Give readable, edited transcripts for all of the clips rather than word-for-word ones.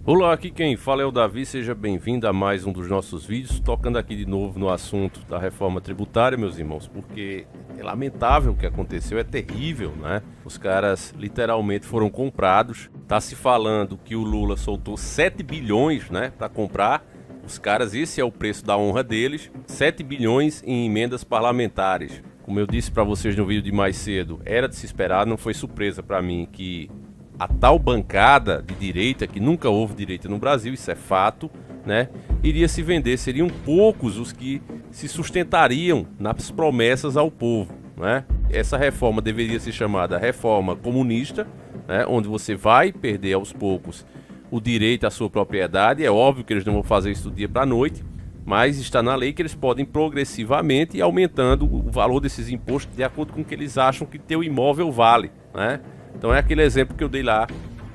Olá, aqui quem fala é o Davi, seja bem-vindo a mais um dos nossos vídeos, tocando aqui de novo no assunto da reforma tributária, meus irmãos, porque é lamentável o que aconteceu, é terrível, né? Os caras literalmente foram comprados, tá se falando que o Lula soltou 7 bilhões, né, para comprar os caras, esse é o preço da honra deles, 7 bilhões em emendas parlamentares. Como eu disse para vocês no vídeo de mais cedo, era de se esperar, não foi surpresa para mim que a tal bancada de direita, que nunca houve direita no Brasil, isso é fato, né, iria se vender. Seriam poucos os que se sustentariam nas promessas ao povo, né? Essa reforma deveria ser chamada reforma comunista, né, onde você vai perder aos poucos o direito à sua propriedade. É óbvio que eles não vão fazer isso do dia para a noite, mas está na lei que eles podem progressivamente ir aumentando o valor desses impostos de acordo com o que eles acham que teu imóvel vale, né? Então é aquele exemplo que eu dei lá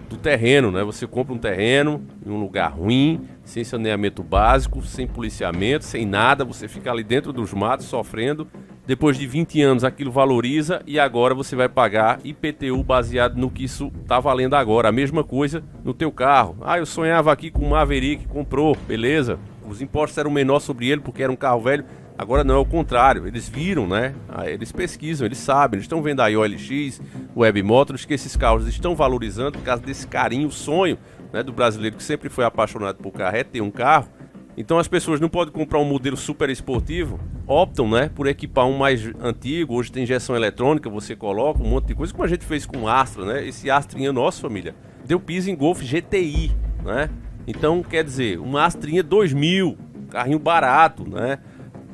do terreno, né? Você compra um terreno em um lugar ruim, sem saneamento básico, sem policiamento, sem nada, você fica ali dentro dos matos sofrendo. Depois de 20 anos aquilo valoriza e agora você vai pagar IPTU baseado no que isso está valendo agora. A mesma coisa no teu carro. Ah, eu sonhava aqui com um Maverick, comprou, beleza. Os impostos eram menores sobre ele porque era um carro velho. Agora não, é o contrário, eles viram, né? Eles pesquisam, eles sabem, eles estão vendo aí OLX, Web Motors, que esses carros estão valorizando por causa desse carinho, o sonho, né, do brasileiro que sempre foi apaixonado por carro, é ter um carro. Então as pessoas não podem comprar um modelo super esportivo, optam, né, por equipar um mais antigo. Hoje tem injeção eletrônica, você coloca um monte de coisa, como a gente fez com o Astra, né? Esse Astrinha nosso, família, deu piso em Golf GTI, né? Então, quer dizer, um Astrinha 2000, carrinho barato, né?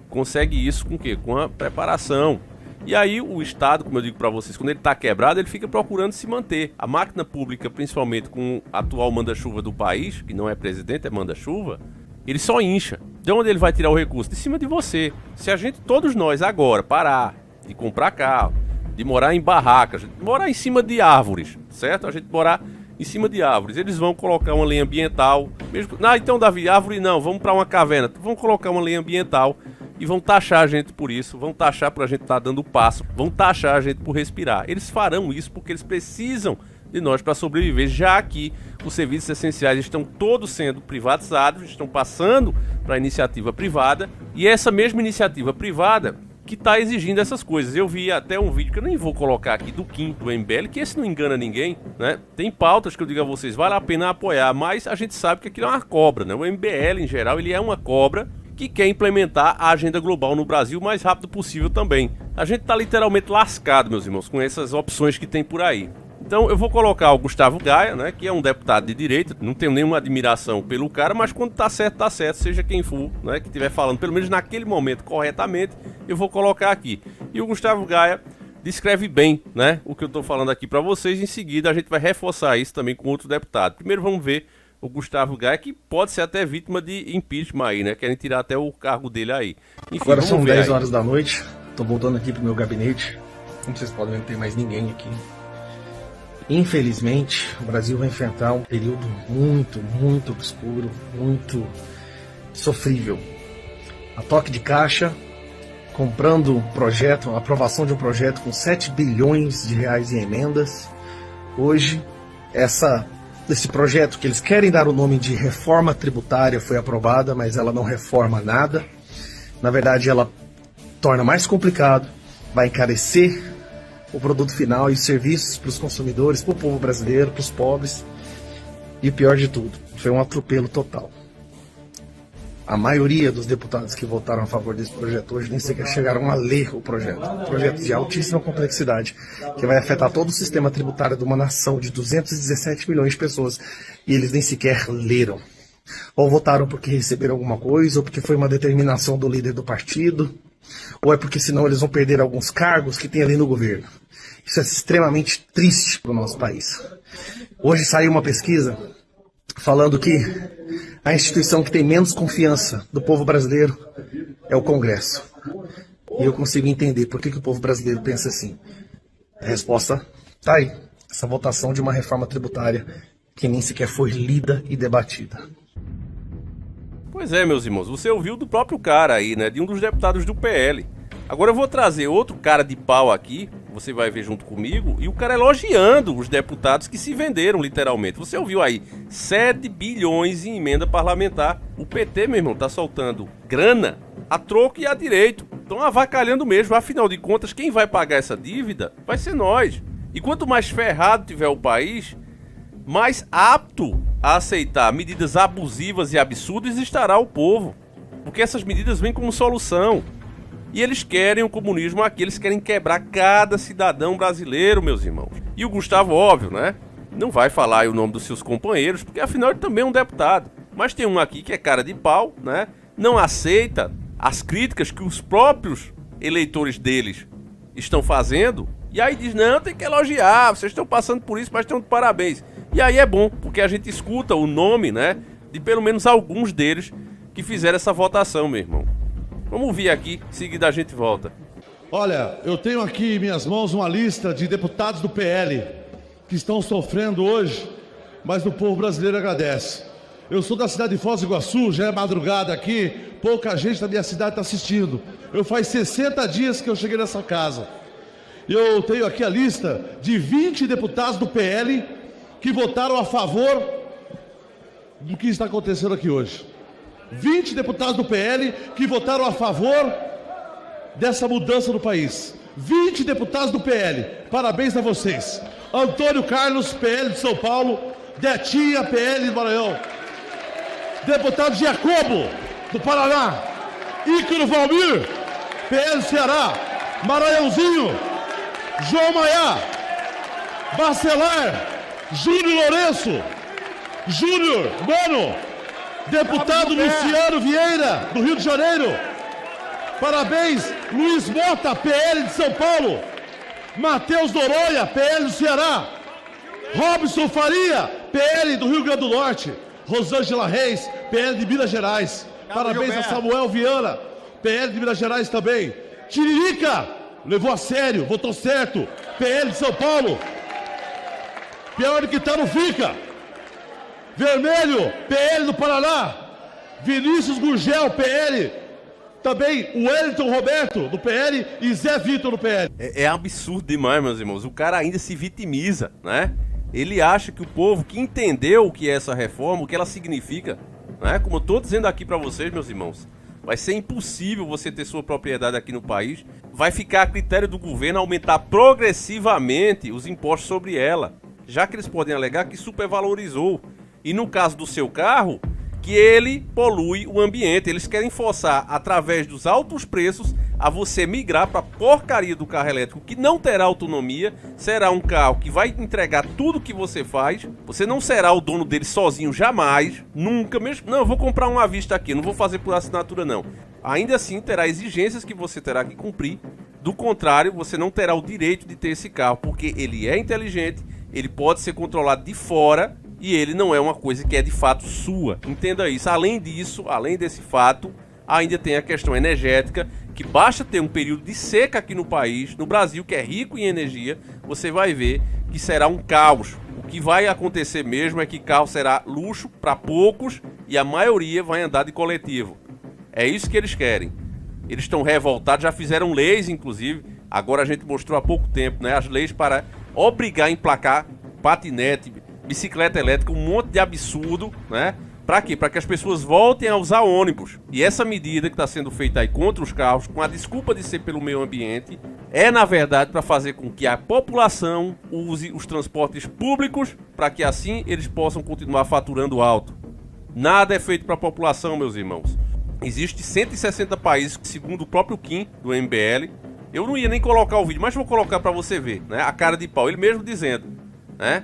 Consegue isso com o quê? Com a preparação. E aí o Estado, como eu digo para vocês, quando ele está quebrado, ele fica procurando se manter. A máquina pública, principalmente com o atual manda-chuva do país, que não é presidente, é manda-chuva, ele só incha. De onde ele vai tirar o recurso? De cima de você. Se a gente, todos nós agora, parar de comprar carro, de morar em barracas, de morar em cima de árvores, certo? A gente morar em cima de árvores, eles vão colocar uma lei ambiental. Mesmo... Ah, então Davi, árvore não, vamos para uma caverna. Vamos colocar uma lei ambiental e vão taxar a gente por isso, vão taxar por a gente estar dando passo, vão taxar a gente por respirar. Eles farão isso porque eles precisam de nós para sobreviver, já que os serviços essenciais estão todos sendo privatizados, estão passando para a iniciativa privada, e essa mesma iniciativa privada que está exigindo essas coisas. Eu vi até um vídeo que eu nem vou colocar aqui do Kim, do MBL, que esse não engana ninguém, né? Tem pautas que eu digo a vocês, vale a pena apoiar, mas a gente sabe que aquilo é uma cobra, né? O MBL em geral, ele é uma cobra que quer implementar a agenda global no Brasil o mais rápido possível também. A gente tá literalmente lascado, meus irmãos, com essas opções que tem por aí. Então eu vou colocar o Gustavo Gaia, né, que é um deputado de direita, não tenho nenhuma admiração pelo cara, mas quando tá certo, seja quem for, né, que estiver falando, pelo menos naquele momento, corretamente, eu vou colocar aqui. E o Gustavo Gaia descreve bem, né, o que eu tô falando aqui para vocês. Em seguida a gente vai reforçar isso também com outro deputado. Primeiro vamos ver o Gustavo Gaia, que pode ser até vítima de impeachment aí, né? Querem tirar até o cargo dele aí. Enfim, agora são 10 horas da noite, tô voltando aqui pro meu gabinete. Como vocês podem ver, não tem mais ninguém aqui. Infelizmente, o Brasil vai enfrentar um período muito obscuro, muito sofrível. A toque de caixa, comprando um projeto, a aprovação de um projeto com 7 bilhões de reais em emendas. Hoje, esse projeto que eles querem dar o nome de reforma tributária foi aprovada, mas ela não reforma nada. Na verdade, ela torna mais complicado, vai encarecer o produto final e os serviços para os consumidores, para o povo brasileiro, para os pobres. E o pior de tudo, foi um atropelo total. A maioria dos deputados que votaram a favor desse projeto hoje nem sequer chegaram a ler o projeto. Um projeto de altíssima complexidade, que vai afetar todo o sistema tributário de uma nação de 217 milhões de pessoas. E eles nem sequer leram. Ou votaram porque receberam alguma coisa, ou porque foi uma determinação do líder do partido, ou é porque senão eles vão perder alguns cargos que tem ali no governo. Isso é extremamente triste para o nosso país. Hoje saiu uma pesquisa falando que a instituição que tem menos confiança do povo brasileiro é o Congresso. E eu consigo entender por que o povo brasileiro pensa assim. A resposta está aí. Essa votação de uma reforma tributária que nem sequer foi lida e debatida. Pois é, meus irmãos, você ouviu do próprio cara aí, né? De um dos deputados do PL. Agora eu vou trazer outro cara de pau aqui, você vai ver junto comigo, e o cara elogiando os deputados que se venderam, literalmente. Você ouviu aí, 7 bilhões em emenda parlamentar. O PT, meu irmão, tá soltando grana a troco e a direito. Estão avacalhando mesmo. Afinal de contas, quem vai pagar essa dívida vai ser nós. E quanto mais ferrado tiver o país, mais apto a aceitar medidas abusivas e absurdas estará o povo. Porque essas medidas vêm como solução. E eles querem o comunismo aqui, eles querem quebrar cada cidadão brasileiro, meus irmãos. E o Gustavo, óbvio, né? Não vai falar aí o nome dos seus companheiros, porque afinal ele também é um deputado. Mas tem um aqui que é cara de pau, né? Não aceita as críticas que os próprios eleitores deles estão fazendo. E aí diz, não, tem que elogiar, vocês estão passando por isso, mas estão de parabéns. E aí é bom, porque a gente escuta o nome, né? De pelo menos alguns deles que fizeram essa votação, meu irmão. Vamos ouvir aqui, em seguida a gente volta. Olha, eu tenho aqui em minhas mãos uma lista de deputados do PL que estão sofrendo hoje, mas o povo brasileiro agradece. Eu sou da cidade de Foz do Iguaçu, já é madrugada aqui, pouca gente da minha cidade está assistindo. Eu faz 60 dias que eu cheguei nessa casa. Eu tenho aqui a lista de 20 deputados do PL que votaram a favor do que está acontecendo aqui hoje. 20 deputados do PL que votaram a favor dessa mudança no país. 20 deputados do PL. Parabéns a vocês. Antônio Carlos, PL de São Paulo. Detinha, PL do Maranhão. Deputado Jacobo, do Paraná. Ícaro Valmir, PL do Ceará. Maranhãozinho. João Maiá. Bacelar. Júnior Lourenço. Júnior Mano. Deputado Luciano Vieira, do Rio de Janeiro. Parabéns, Luiz Mota, PL de São Paulo. Matheus Noronha, PL do Ceará. Robson Faria, PL do Rio Grande do Norte. Rosângela Reis, PL de Minas Gerais. Parabéns a Samuel Viana, PL de Minas Gerais também. Tiririca, levou a sério, votou certo, PL de São Paulo. Pior do que tá, não fica. Vermelho, PL do Paraná. Vinícius Gurgel, PL. Também o Wellington Roberto, do PL. E Zé Vitor, do PL. É absurdo demais, meus irmãos. O cara ainda se vitimiza, né? Ele acha que o povo que entendeu o que é essa reforma, o que ela significa, né? Como eu tô dizendo aqui pra vocês, meus irmãos, vai ser impossível você ter sua propriedade aqui no país. Vai ficar a critério do governo aumentar progressivamente os impostos sobre ela, já que eles podem alegar que supervalorizou. E no caso do seu carro, que ele polui o ambiente. Eles querem forçar, através dos altos preços, a você migrar para a porcaria do carro elétrico, que não terá autonomia. Será um carro que vai entregar tudo que você faz. Você não será o dono dele sozinho jamais, nunca mesmo. Não, eu vou comprar uma à vista aqui, não vou fazer por assinatura não. Ainda assim terá exigências que você terá que cumprir. Do contrário, você não terá o direito de ter esse carro, porque ele é inteligente, ele pode ser controlado de fora. E ele não é uma coisa que é de fato sua. Entenda isso. Além disso, além desse fato, ainda tem a questão energética, que basta ter um período de seca aqui no país, no Brasil, que é rico em energia, você vai ver que será um caos. O que vai acontecer mesmo é que carro será luxo para poucos e a maioria vai andar de coletivo. É isso que eles querem. Eles estão revoltados, já fizeram leis, inclusive. Agora a gente mostrou há pouco tempo, né, as leis para obrigar a emplacar patinete, bicicleta elétrica, um monte de absurdo, né? Pra quê? Pra que as pessoas voltem a usar ônibus. E essa medida que está sendo feita aí contra os carros, com a desculpa de ser pelo meio ambiente, é na verdade para fazer com que a população use os transportes públicos, para que assim eles possam continuar faturando alto. Nada é feito para a população, meus irmãos. Existem 160 países, segundo o próprio Kim, do MBL. Eu não ia nem colocar o vídeo, mas vou colocar para você ver, né? A cara de pau, ele mesmo dizendo, né?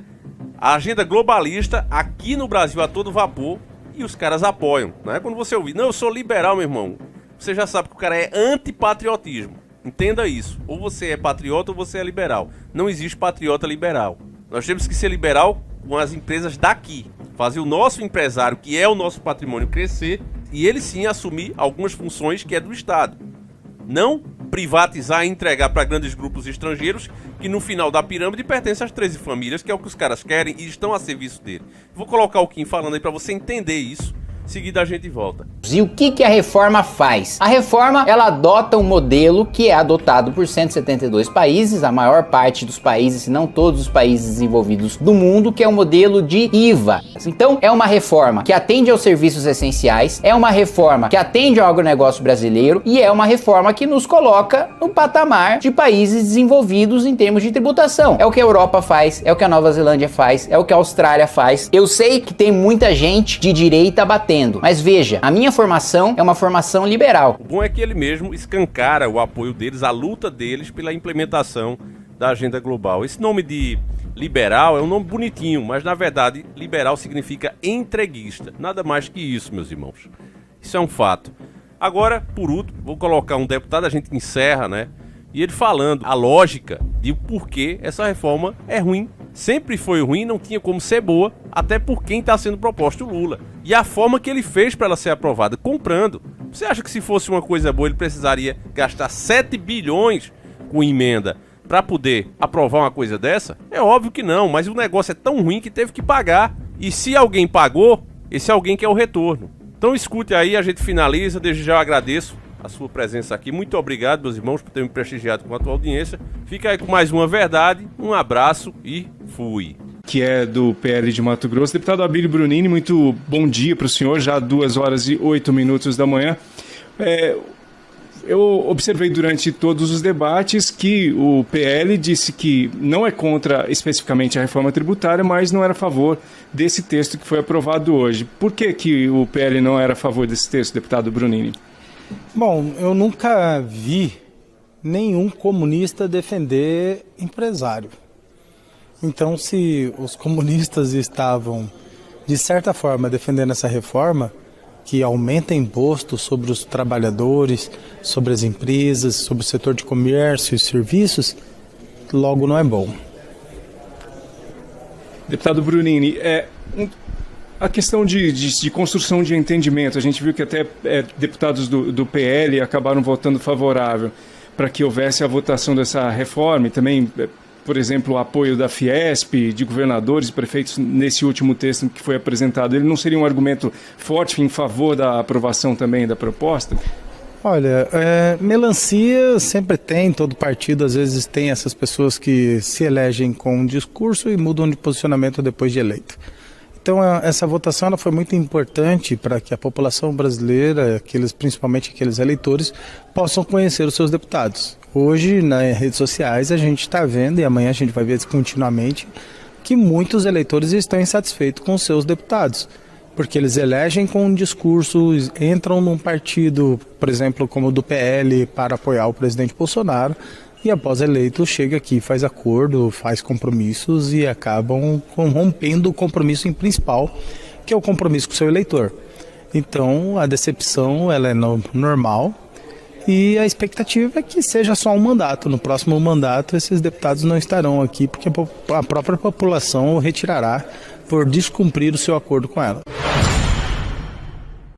A agenda globalista aqui no Brasil a todo vapor e os caras apoiam, né? Quando você ouvir, não, eu sou liberal, meu irmão, você já sabe que o cara é antipatriotismo. Entenda isso. Ou você é patriota ou você é liberal. Não existe patriota liberal. Nós temos que ser liberal com as empresas daqui. Fazer o nosso empresário, que é o nosso patrimônio, crescer e ele sim assumir algumas funções que é do Estado. Não privatizar e entregar para grandes grupos estrangeiros que no final da pirâmide pertencem às 13 famílias, que é o que os caras querem e estão a serviço dele. Vou colocar o Kim falando aí para você entender isso, seguida a gente volta. E o que a reforma faz? A reforma, ela adota um modelo que é adotado por 172 países, a maior parte dos países, se não todos os países desenvolvidos do mundo, que é o modelo de IVA. Então, é uma reforma que atende aos serviços essenciais, é uma reforma que atende ao agronegócio brasileiro e é uma reforma que nos coloca no patamar de países desenvolvidos em termos de tributação. É o que a Europa faz, é o que a Nova Zelândia faz, é o que a Austrália faz. Eu sei que tem muita gente de direita batendo, mas veja, a minha formação é uma formação liberal. O bom é que ele mesmo escancara o apoio deles, a luta deles pela implementação da agenda global. Esse nome de liberal é um nome bonitinho, mas na verdade liberal significa entreguista. Nada mais que isso, meus irmãos. Isso é um fato. Agora, por último, vou colocar um deputado, a gente encerra, né? E ele falando a lógica de por que essa reforma é ruim. Sempre foi ruim, não tinha como ser boa, até por quem está sendo proposto, o Lula. E a forma que ele fez para ela ser aprovada, comprando. Você acha que se fosse uma coisa boa, ele precisaria gastar 7 bilhões com emenda para poder aprovar uma coisa dessa? É óbvio que não, mas o negócio é tão ruim que teve que pagar. E se alguém pagou, esse alguém quer o retorno. Então escute aí, a gente finaliza, desde já eu agradeço a sua presença aqui. Muito obrigado, meus irmãos, por terem me prestigiado com a tua audiência. Fica aí com mais uma verdade, um abraço e fui. Que é do PL de Mato Grosso. Deputado Abílio Brunini, muito bom dia para o senhor, já 2h08 da manhã. Eu observei durante todos os debates que o PL disse que não é contra especificamente a reforma tributária, mas não era a favor desse texto que foi aprovado hoje. Por que o PL não era a favor desse texto, deputado Brunini? Bom, eu nunca vi nenhum comunista defender empresário. Então, se os comunistas estavam, de certa forma, defendendo essa reforma, que aumenta imposto sobre os trabalhadores, sobre as empresas, sobre o setor de comércio e serviços, logo não é bom. Deputado Brunini, a questão de construção de entendimento, a gente viu que até deputados do PL acabaram votando favorável para que houvesse a votação dessa reforma e também, por exemplo, o apoio da Fiesp, de governadores e prefeitos nesse último texto que foi apresentado. Ele não seria um argumento forte em favor da aprovação também da proposta? Olha, melancia sempre tem, todo partido às vezes tem essas pessoas que se elegem com um discurso e mudam de posicionamento depois de eleito. Então essa votação ela foi muito importante para que a população brasileira, principalmente aqueles eleitores, possam conhecer os seus deputados. Hoje, nas redes sociais, a gente está vendo, e amanhã a gente vai ver isso continuamente, que muitos eleitores estão insatisfeitos com os seus deputados, porque eles elegem com um discurso, entram num partido, por exemplo, como o do PL, para apoiar o presidente Bolsonaro, e após eleito chega aqui, faz acordo, faz compromissos e acabam rompendo o compromisso principal, que é o compromisso com o seu eleitor. Então a decepção ela é normal e a expectativa é que seja só um mandato. No próximo mandato esses deputados não estarão aqui porque a própria população o retirará por descumprir o seu acordo com ela.